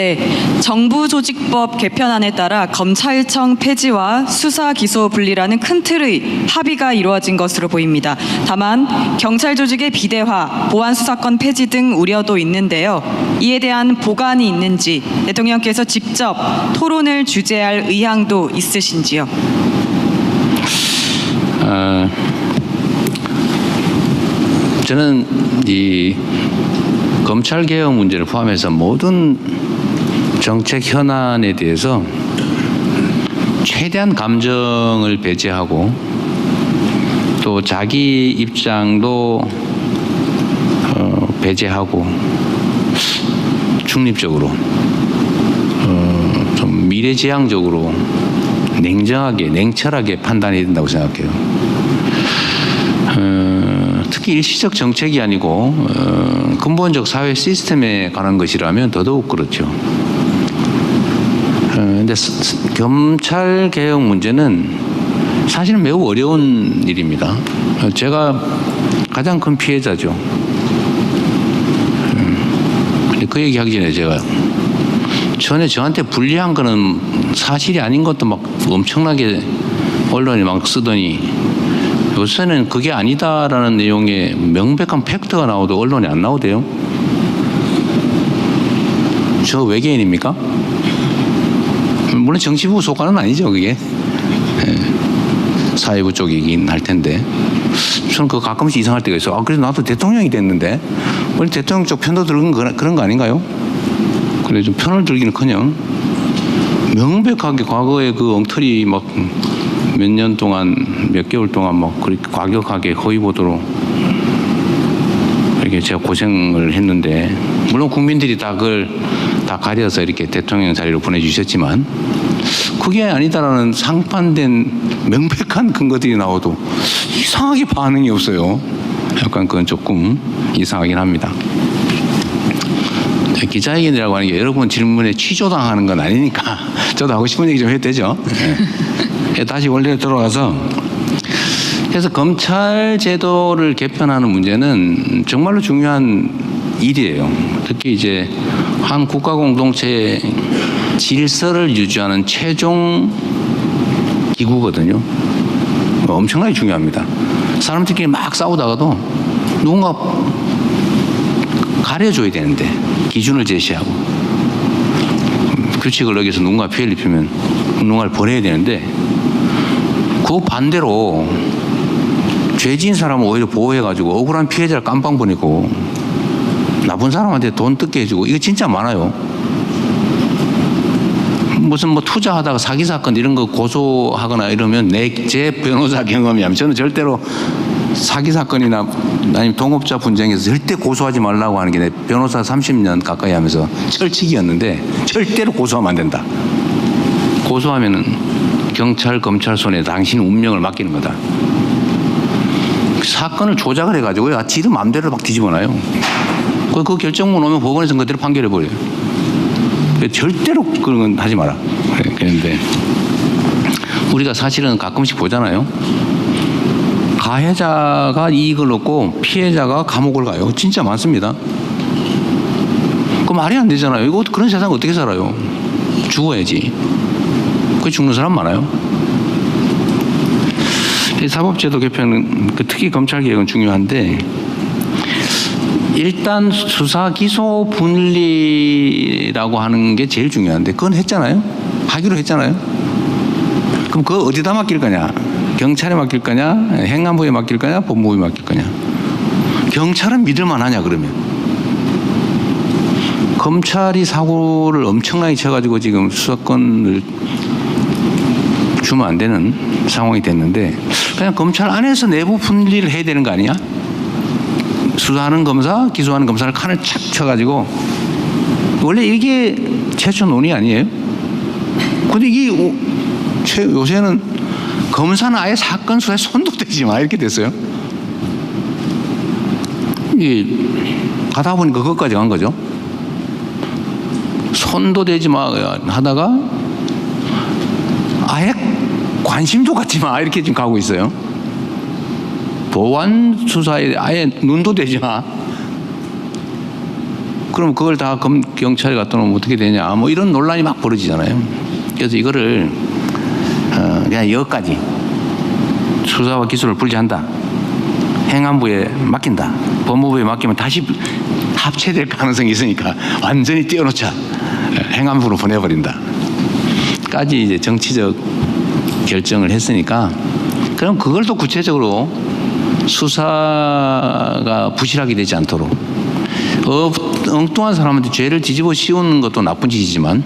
네, 정부조직법 개편안에 따라 검찰청 폐지와 수사 기소 분리라는 큰 틀의 합의가 이루어진 것으로 보입니다. 다만 경찰 조직의 비대화, 보안 수사권 폐지 등 우려도 있는데요. 이에 대한 보관이 있는지 대통령께서 직접 토론을 주재할 의향도 있으신지요? 저는 이 검찰 개혁 문제를 포함해서 모든 정책 현안에 대해서 최대한 감정을 배제하고 또 자기 입장도 배제하고 중립적으로 좀 미래지향적으로 냉정하게 냉철하게 판단해야 된다고 생각해요. 특히 일시적 정책이 아니고 근본적 사회 시스템에 관한 것이라면 더더욱 그렇죠. 그런데 검찰 개혁 문제는 사실은 매우 어려운 일입니다. 제가 가장 큰 피해자죠. 그 얘기하기 전에 제가 전에 저한테 불리한 거는 사실이 아닌 것도 막 엄청나게 언론이 막 쓰더니 요새는 그게 아니다라는 내용의 명백한 팩트가 나오도 언론에 안 나오대요. 저 외계인입니까? 물론 정치부 소관은 아니죠, 그게. 사회부 쪽이긴 할 텐데. 저는 그거 가끔씩 이상할 때가 있어요. 아, 그래도 나도 대통령이 됐는데. 원래 대통령 쪽 편도 들은 그런 거 아닌가요? 그래, 좀 편을 들기는커녕 명백하게 과거에 그 엉터리 막 몇 년 동안, 몇 개월 동안 막 그렇게 과격하게 허위 보도로 이렇게 제가 고생을 했는데, 물론 국민들이 다 그걸 다 가려서 이렇게 대통령 자리로 보내주셨지만, 그게 아니다라는 상판된 명백한 근거들이 나와도 이상하게 반응이 없어요. 약간 그건 조금 이상하긴 합니다. 기자회견이라고 하는 게 여러분 질문에 취조당하는 건 아니니까 저도 하고 싶은 얘기 좀 해도 되죠. 네. 다시 원래로 돌아가서, 그래서 검찰 제도를 개편하는 문제는 정말로 중요한 일이에요. 특히 이제 한 국가 공동체의 질서를 유지하는 최종 기구거든요. 엄청나게 중요합니다. 사람들끼리 막 싸우다가도 누군가 가려줘야 되는데, 기준을 제시하고 규칙을 어겨서 누군가 피해를 입히면 누군가를 보내야 되는데, 그 반대로 죄진 사람을 오히려 보호해가지고 억울한 피해자를 깜빵 보내고 나쁜 사람한테 돈 뜯게 해주고, 이거 진짜 많아요. 무슨 뭐 투자하다가 사기 사건 이런 거 고소하거나 이러면 제 변호사 경험이면 저는 절대로 사기 사건이나 아니면 동업자 분쟁에서 절대 고소하지 말라고 하는 게 내 변호사 30년 가까이 하면서 철칙이었는데, 절대로 고소하면 안 된다. 고소하면은 경찰, 검찰 손에 당신 운명을 맡기는 거다. 사건을 조작을 해가지고요, 지들 마음대로 막 뒤집어놔요. 그 결정문 오면 법원에서 그대로 판결해버려요. 절대로 그런 건 하지 마라. 그런데 우리가 사실은 가끔씩 보잖아요. 가해자가 이익을 얻고 피해자가 감옥을 가요. 진짜 많습니다. 그 말이 안 되잖아요. 이거 그런 세상 어떻게 살아요? 죽어야지. 그 죽는 사람 많아요. 사법제도 개편은 특히 검찰개혁은 중요한데, 일단 수사 기소 분리라고 하는 게 제일 중요한데, 그건 했잖아요. 하기로 했잖아요. 그럼 그거 어디다 맡길 거냐? 경찰에 맡길 거냐? 행안부에 맡길 거냐? 법무부에 맡길 거냐? 경찰은 믿을만 하냐 그러면? 검찰이 사고를 엄청나게 쳐가지고 지금 수사권을 주면 안 되는 상황이 됐는데, 그냥 검찰 안에서 내부 분리를 해야 되는 거 아니야? 수사하는 검사, 기소하는 검사를 칸을 착 쳐가지고, 원래 이게 최초 논의 아니에요? 근데 이게 요새는 검사는 아예 사건 수사에 손도 대지 마 이렇게 됐어요. 이게 가다 보니까 그것까지 간 거죠. 손도 대지 마 하다가 아예 관심도 갖지 마 이렇게 지금 가고 있어요. 보안 수사에 아예 눈도 대지 마. 그럼 그걸 다 경찰에 갖다 놓으면 어떻게 되냐. 뭐 이런 논란이 막 벌어지잖아요. 그래서 이거를 그냥 여기까지 수사와 기소를 분리한다. 행안부에 맡긴다. 법무부에 맡기면 다시 합체될 가능성이 있으니까 완전히 떼어놓자. 행안부로 보내버린다. 까지 이제 정치적 결정을 했으니까 그럼 그걸 또 구체적으로 수사가 부실하게 되지 않도록 엉뚱한 사람한테 죄를 뒤집어 씌우는 것도 나쁜 짓이지만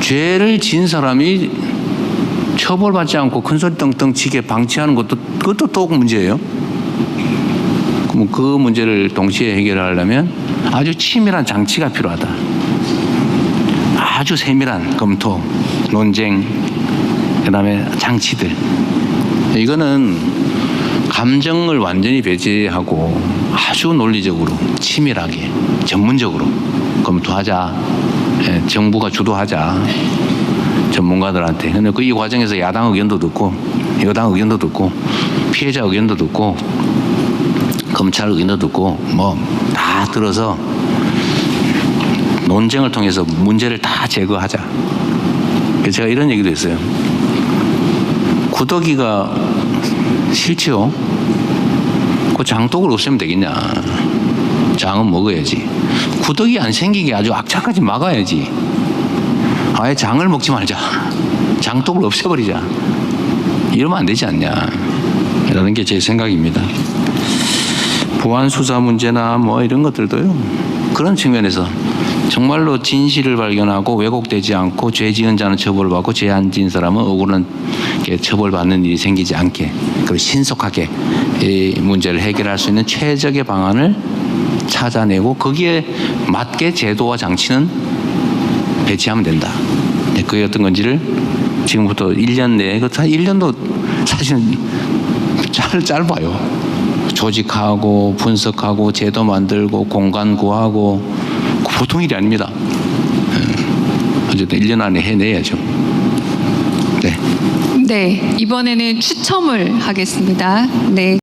죄를 진 사람이 처벌받지 않고 큰소리 떵떵 치게 방치하는 것도 그것도 또 문제예요. 그럼 그 문제를 동시에 해결하려면 아주 치밀한 장치가 필요하다. 아주 세밀한 검토, 논쟁, 그다음에 장치들. 이거는 감정을 완전히 배제하고 아주 논리적으로 치밀하게 전문적으로 검토하자. 정부가 주도하자. 전문가들한테. 근데 그 이 과정에서 야당 의견도 듣고 여당 의견도 듣고 피해자 의견도 듣고 검찰 의견도 듣고 뭐 다 들어서 논쟁을 통해서 문제를 다 제거하자. 그래서 제가 이런 얘기도 했어요. 구더기가 싫지요. 그 장독을 없애면 되겠냐. 장은 먹어야지. 구더기 안 생기게 아주 악착까지 막아야지. 아예 장을 먹지 말자. 장독을 없애버리자. 이러면 안 되지 않냐. 라는 게 제 생각입니다. 보안 수사 문제나 뭐 이런 것들도요. 그런 측면에서 정말로 진실을 발견하고 왜곡되지 않고 죄 지은 자는 처벌받고 죄 안 지은 사람은 억울하게 처벌받는 일이 생기지 않게 그리고 신속하게 이 문제를 해결할 수 있는 최적의 방안을 찾아내고 거기에 맞게 제도와 장치는 배치하면 된다. 그게 어떤 건지를 지금부터 1년 내에, 1년도 사실은 짧아요. 조직하고 분석하고 제도 만들고 공간 구하고 보통 일이 아닙니다. 어쨌든 1년 안에 해내야죠. 네. 네, 이번에는 추첨을 하겠습니다. 네.